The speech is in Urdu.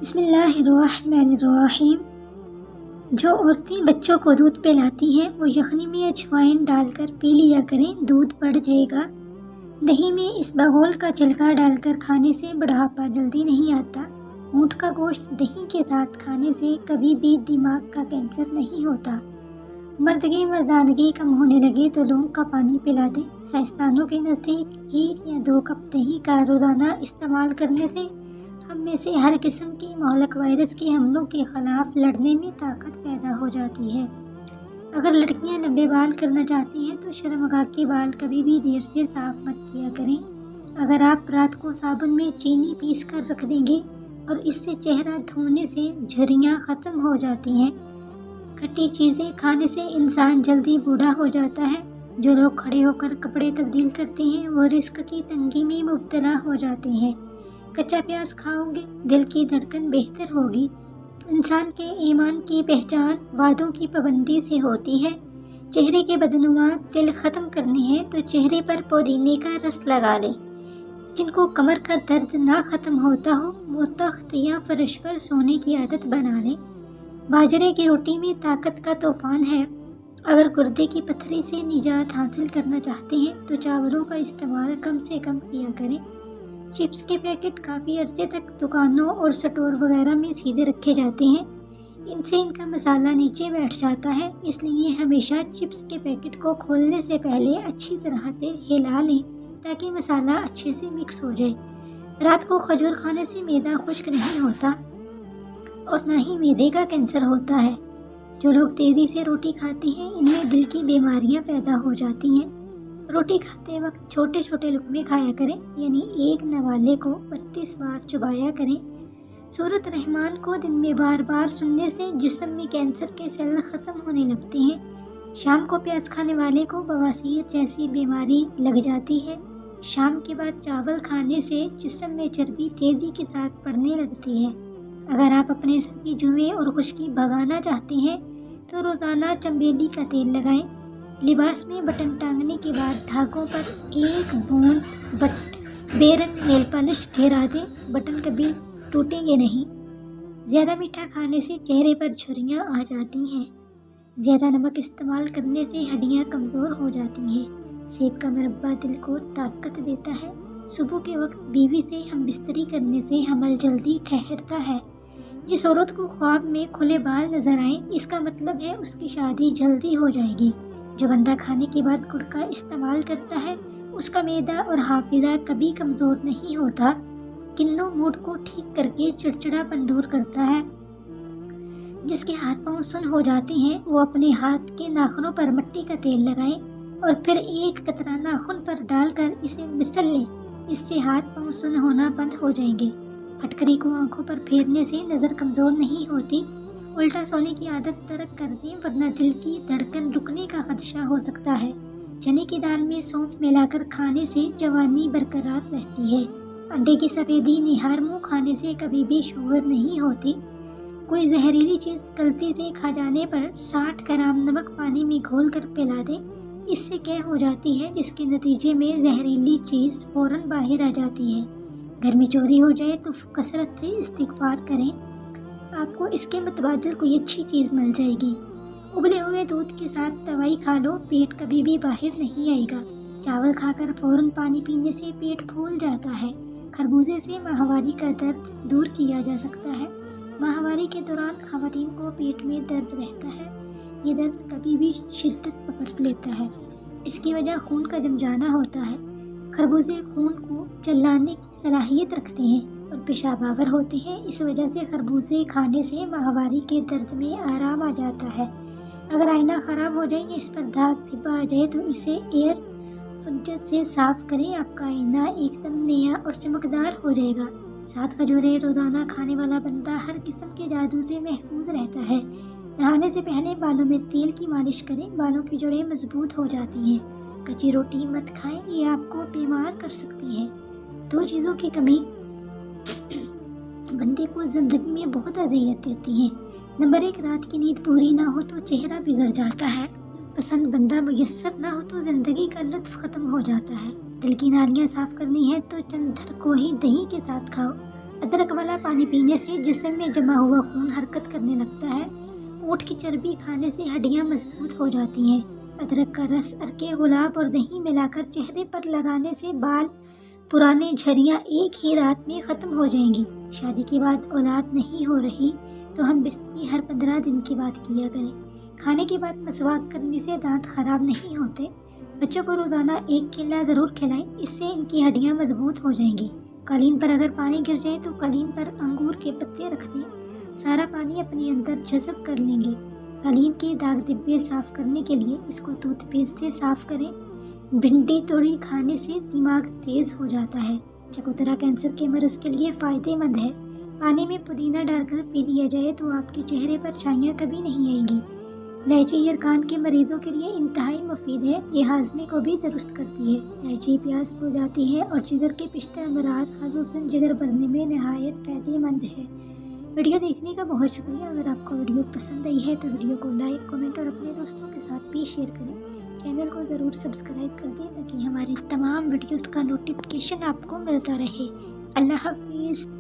بسم اللہ الرحمن الرحیم۔ جو عورتیں بچوں کو دودھ پلاتی ہیں وہ یخنی میں اجوائن ڈال کر پی لیا کریں، دودھ بڑھ جائے گا۔ دہی میں اس بغول کا چھلکا ڈال کر کھانے سے بڑھاپا جلدی نہیں آتا۔ اونٹ کا گوشت دہی کے ساتھ کھانے سے کبھی بھی دماغ کا کینسر نہیں ہوتا۔ مردگی مردانگی کم ہونے لگے تو لونگ کا پانی پلا دیں۔ سائنسدانوں کے نزدیک 1 یا 2 کپ دہی کا روزانہ استعمال کرنے سے ہم میں سے ہر قسم کی مہلک وائرس کے حملوں کے خلاف لڑنے میں طاقت پیدا ہو جاتی ہے۔ اگر لڑکیاں لمبے بال کرنا چاہتی ہیں تو شرمگاہ کے بال کبھی بھی دیر سے صاف مت کیا کریں۔ اگر آپ رات کو صابن میں چینی پیس کر رکھ دیں گے اور اس سے چہرہ دھونے سے جھریاں ختم ہو جاتی ہیں۔ کھٹی چیزیں کھانے سے انسان جلدی بوڑھا ہو جاتا ہے۔ جو لوگ کھڑے ہو کر کپڑے تبدیل کرتے ہیں وہ رزق کی تنگی میں مبتلا ہو جاتے ہیں۔ کچا پیاز کھاؤ گے دل کی دھڑکن بہتر ہوگی۔ انسان کے ایمان کی پہچان وعدوں کی پابندی سے ہوتی ہے۔ چہرے کے بدنما تل ختم کرنے ہیں تو چہرے پر پودینے کا رس لگا لیں۔ جن کو کمر کا درد نہ ختم ہوتا ہو وہ تخت یا فرش پر سونے کی عادت بنا لیں۔ باجرے کی روٹی میں طاقت کا طوفان ہے۔ اگر گردے کی پتھری سے نجات حاصل کرنا چاہتے ہیں تو چاولوں کا استعمال کم سے کم کیا کریں۔ چپس کے پیکٹ کافی عرصے تک دکانوں اور سٹور وغیرہ میں سیدھے رکھے جاتے ہیں۔ ان سے ان کا مسالہ نیچے بیٹھ جاتا ہے، اس لیے ہمیشہ چپس کے پیکٹ کو کھولنے سے پہلے اچھی طرح سے ہلا لیں تاکہ مسالہ اچھے سے مکس ہو جائے۔ رات کو کھجور کھانے سے معدہ خشک نہیں ہوتا اور نہ ہی معدے کا کینسر ہوتا ہے۔ جو لوگ تیزی سے روٹی کھاتے ہیں ان میں دل کی بیماریاں پیدا ہو جاتی ہیں۔ روٹی کھاتے وقت چھوٹے چھوٹے لقمے کھایا کریں، یعنی ایک نوالے کو 32 بار چبایا کریں۔ سورۃ الرحمن کو دن میں بار بار سننے سے جسم میں کینسر کے سیل ختم ہونے لگتے ہیں۔ شام کو پیاز کھانے والے کو بواسیر جیسی بیماری لگ جاتی ہے۔ شام کے بعد چاول کھانے سے جسم میں چربی تیزی کے ساتھ بڑھنے لگتی ہے۔ اگر آپ اپنے سر کی جوئیں اور خشکی بھگانا چاہتے ہیں تو روزانہ چنبیلی کا تیل لگائیں۔ لباس میں بٹن ٹانگنے کے بعد دھاگوں پر 1 بوند بے رنگ نیل پالش گھیرا دیں، بٹن کبھی ٹوٹیں گے نہیں۔ زیادہ میٹھا کھانے سے چہرے پر جھریاں آ جاتی ہیں۔ زیادہ نمک استعمال کرنے سے ہڈیاں کمزور ہو جاتی ہیں۔ سیب کا مربہ دل کو طاقت دیتا ہے۔ صبح کے وقت بیوی سے ہم بستری کرنے سے حمل جلدی ٹھہرتا ہے۔ جس عورت کو خواب میں کھلے بال نظر آئیں اس کا مطلب ہے اس کی شادی جلدی ہو جائے گی۔ جو بندہ کھانے کے بعد گڑ کا استعمال کرتا ہے اس کا معدہ اور حافظہ کبھی کمزور نہیں ہوتا۔ کنو موڈ کو ٹھیک کر کے چڑچڑا پن دور کرتا ہے۔ جس کے ہاتھ پاؤں سن ہو جاتے ہیں وہ اپنے ہاتھ کے ناخنوں پر مٹی کا تیل لگائیں اور پھر 1 قطرہ ناخن پر ڈال کر اسے مسل لیں۔ اس سے ہاتھ پاؤں سن ہونا بند ہو جائیں گے۔ پھٹکری کو آنکھوں پر پھیرنے سے نظر کمزور نہیں ہوتی۔ الٹا سونے کی عادت ترک کر دیں ورنہ دل کی دھڑکن رکنے کا خدشہ ہو سکتا ہے۔ چنے کی دال میں سونف ملا کر کھانے سے جوانی برقرار رہتی ہے۔ انڈے کی سفیدی نہار منہ کھانے سے کبھی بھی شوگر نہیں ہوتی۔ کوئی زہریلی چیز غلطی سے کھا جانے پر 60 گرام نمک پانی میں گھول کر پلا دیں۔ اس سے قے ہو جاتی ہے جس کے نتیجے میں زہریلی چیز فوراً باہر آ جاتی ہے۔ گھر میں چوری ہو جائے تو کثرت سے استغفار کریں، آپ کو اس کے متبادل کوئی اچھی چیز مل جائے گی۔ ابلے ہوئے دودھ کے ساتھ دوائی کھا لو، پیٹ کبھی بھی باہر نہیں آئے گا۔ چاول کھا کر فوراً پانی پینے سے پیٹ پھول جاتا ہے۔ خربوزے سے ماہواری کا درد دور کیا جا سکتا ہے۔ ماہواری کے دوران خواتین کو پیٹ میں درد رہتا ہے۔ یہ درد کبھی بھی شدت پکڑ لیتا ہے۔ اس کی وجہ خون کا جم جانا ہوتا ہے۔ خربوزے خون کو چلانے کی صلاحیت رکھتے ہیں اور پیشاب آور ہوتے ہیں۔ اس وجہ سے خربوزے کھانے سے ماہواری کے درد میں آرام آ جاتا ہے۔ اگر آئینہ خراب ہو جائے یا اس پر داغ دھبا آ جائے تو اسے ایئر فلٹر سے صاف کریں، آپ کا آئینہ ایک دم نیا اور چمکدار ہو جائے گا۔ 7 کھجوریں روزانہ کھانے والا بندہ ہر قسم کے جادو سے محفوظ رہتا ہے۔ نہانے سے پہلے بالوں میں تیل کی مالش کریں، بالوں کی جڑیں مضبوط ہو جاتی ہیں۔ کچی روٹی مت کھائیں، یہ آپ کو بیمار کر سکتی ہے۔ 2 چیزوں کی کمی بندے کو زندگی میں بہت اذیت دیتی ہیں۔ نمبر 1، رات کی نیند پوری نہ ہو تو چہرہ بگڑ جاتا ہے۔ پسند بندہ میسر نہ ہو تو زندگی کا لطف ختم ہو جاتا ہے۔ دل کی نالیاں صاف کرنی ہے تو چندر کو ہی دہی کے ساتھ کھاؤ۔ ادرک والا پانی پینے سے جسم میں جمع ہوا خون حرکت کرنے لگتا ہے۔ اونٹ کی چربی کھانے سے ہڈیاں مضبوط ہو جاتی ہیں۔ ادرک کا رس عرق گلاب اور دہی ملا کر چہرے پر لگانے سے بال، پرانے جھریاں ایک ہی رات میں ختم ہو جائیں گی۔ شادی کے بعد اولاد نہیں ہو رہی تو ہم بستری ہر 15 دن کے بعد کیا کریں۔ کھانے کے بعد مسواک کرنے سے دانت خراب نہیں ہوتے۔ بچوں کو روزانہ 1 کیلا ضرور کھلائیں، اس سے ان کی ہڈیاں مضبوط ہو جائیں گی۔ قالین پر اگر پانی گر جائے تو قالین پر انگور کے پتے رکھ دیں، سارا پانی اپنے اندر جذب کر لیں گے۔ قالین کے داغ دھبے صاف کرنے کے لیے اس کو ٹوتھ پیسٹ سے صاف کریں۔ بھنڈی توڑی کھانے سے دماغ تیز ہو جاتا ہے۔ چکوترا کینسر کے مرض کے لیے فائدہ مند ہے۔ پانی میں پودینہ ڈال کر پی لیا جائے تو آپ کے چہرے پر چھائیاں کبھی نہیں آئیں گی۔ الائچی یرکان کے مریضوں کے لیے انتہائی مفید ہے، یہ ہاضمے کو بھی درست کرتی ہے۔ الائچی پیاس بجھاتی ہے اور جگر کے پشت امراض خصوصاً جگر بھرنے میں نہایت فائدہ مند ہے۔ ویڈیو دیکھنے کا بہت شکریہ۔ اگر آپ کو ویڈیو پسند آئی ہے تو ویڈیو کو لائک، کمنٹ اور اپنے دوستوں کے ساتھ بھی شیئر کریں۔ چینل کو ضرور سبسکرائب کر دیں تاکہ ہماری تمام ویڈیوز کا نوٹیفیکیشن آپ کو ملتا رہے۔ اللہ حافظ۔